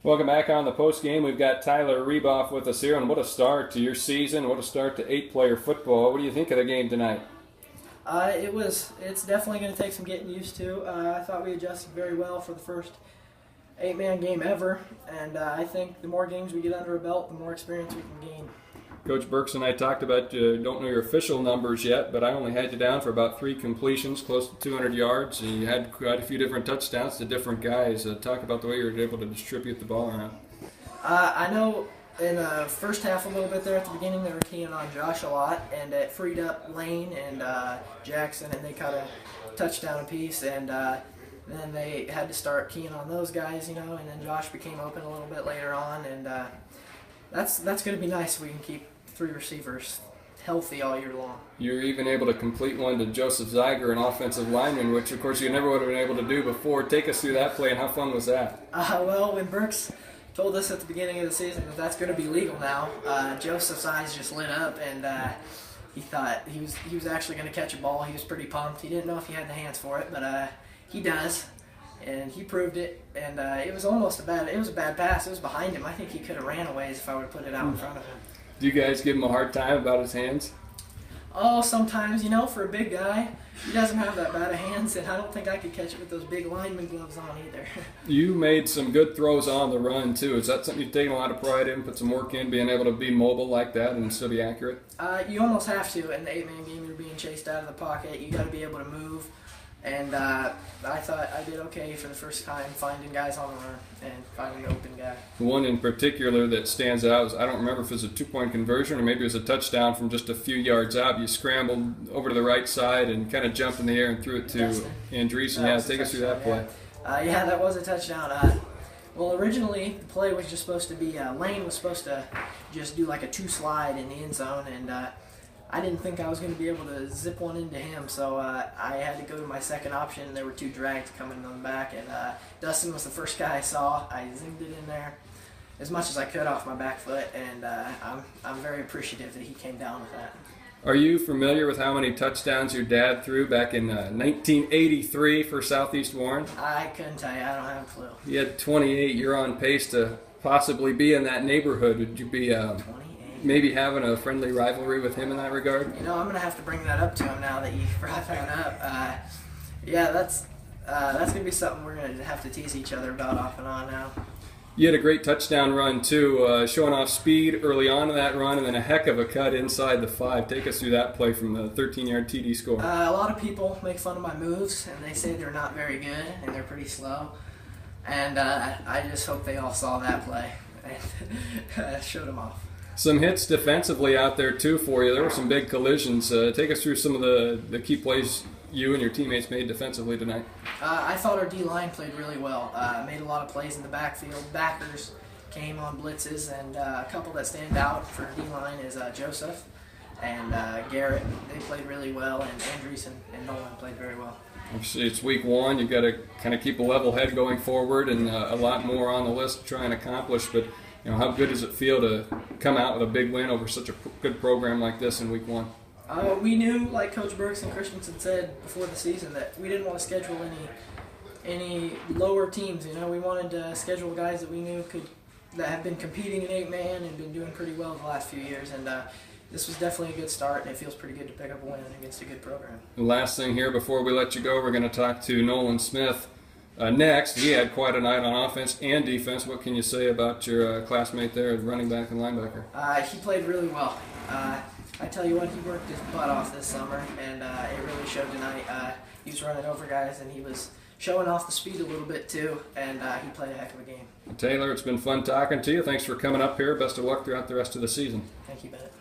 Welcome back on the post game. We've got Tyler Riebhoff with us here, and what a start to your season! What a start to 8-player football. What do you think of the game tonight? It's definitely going to take some getting used to. I thought we adjusted very well for the first 8-man game ever, and I think the more games we get under a belt, the more experience we can gain. Coach Burks and I talked about you don't know your official numbers yet, but I only had you down for about 3 completions, close to 200 yards. And you had quite a few different touchdowns to different guys. Talk about the way you were able to distribute the ball around. I know in the first half a little bit there at the beginning they were keying on Josh a lot, and it freed up Lane and Jackson, and they caught a touchdown apiece, and then they had to start keying on those guys, and then Josh became open a little bit later on, and that's going to be nice if we can keep 3 receivers healthy all year long. You're even able to complete one to Joseph Zeiger, an offensive lineman, which of course you never would have been able to do before. Take us through that play, and how fun was that? Well, when Burks told us at the beginning of the season that that's going to be legal now, Joseph's eyes just lit up, and he thought he was actually going to catch a ball. He was pretty pumped. He didn't know if he had the hands for it, but he does. And he proved it, and it was a bad pass. It was behind him. I think he could have ran a ways if I would have put it out in front of him. Do you guys give him a hard time about his hands? Oh, sometimes, for a big guy, he doesn't have that bad of hands, and I don't think I could catch it with those big lineman gloves on either. You made some good throws on the run, too. Is that something you've taken a lot of pride in, put some work in, being able to be mobile like that and still be accurate? You almost have to. In the 8-man game, you're being chased out of the pocket. You got to be able to move. And I thought I did okay for the first time finding guys on the run and finding an open guy. The one in particular that stands out is, I don't remember if it was a 2-point conversion or maybe it was a touchdown from just a few yards out. You scrambled over to the right side and kind of jumped in the air and threw it to Andreessen. Yeah, take us through that play. Yeah, that was a touchdown. Well, originally the play was just supposed to be, Lane was supposed to just do like a 2-slide in the end zone, and I didn't think I was going to be able to zip one into him, so I had to go to my second option, and there were 2 drags coming on the back, and Dustin was the first guy I saw. I zoomed it in there as much as I could off my back foot, and I'm very appreciative that he came down with that. Are you familiar with how many touchdowns your dad threw back in 1983 for Southeast Warren? I couldn't tell you. I don't have a clue. He had 28. You're on pace to possibly be in that neighborhood. Would you be maybe having a friendly rivalry with him in that regard? I'm going to have to bring that up to him now that you brought that up. Yeah, that's going to be something we're going to have to tease each other about off and on now. You had a great touchdown run, too, showing off speed early on in that run and then a heck of a cut inside the 5. Take us through that play from the 13-yard TD score. A lot of people make fun of my moves, and they say they're not very good and they're pretty slow. And I just hope they all saw that play and showed them off. Some hits defensively out there, too, for you. There were some big collisions. Take us through some of the key plays you and your teammates made defensively tonight. I thought our D-line played really well. Made a lot of plays in the backfield. Backers came on blitzes, and a couple that stand out for D-line is Joseph and Garrett. They played really well, and Andreessen and Nolan played very well. It's week 1. You've got to kind of keep a level head going forward, and a lot more on the list to try and accomplish, but how good does it feel to come out with a big win over such a good program like this in week 1? We knew, like Coach Burks and Christensen said before the season, that we didn't want to schedule any lower teams. We wanted to schedule guys that we knew that have been competing in 8-man and been doing pretty well the last few years. And this was definitely a good start, and it feels pretty good to pick up a win against a good program. The last thing here before we let you go, we're going to talk to Nolan Smith. Next, he had quite a night on offense and defense. What can you say about your classmate there, running back and linebacker? He played really well. I tell you what, he worked his butt off this summer, and it really showed tonight. He was running over guys, and he was showing off the speed a little bit too, and he played a heck of a game. Taylor, it's been fun talking to you. Thanks for coming up here. Best of luck throughout the rest of the season. Thank you, Bennett.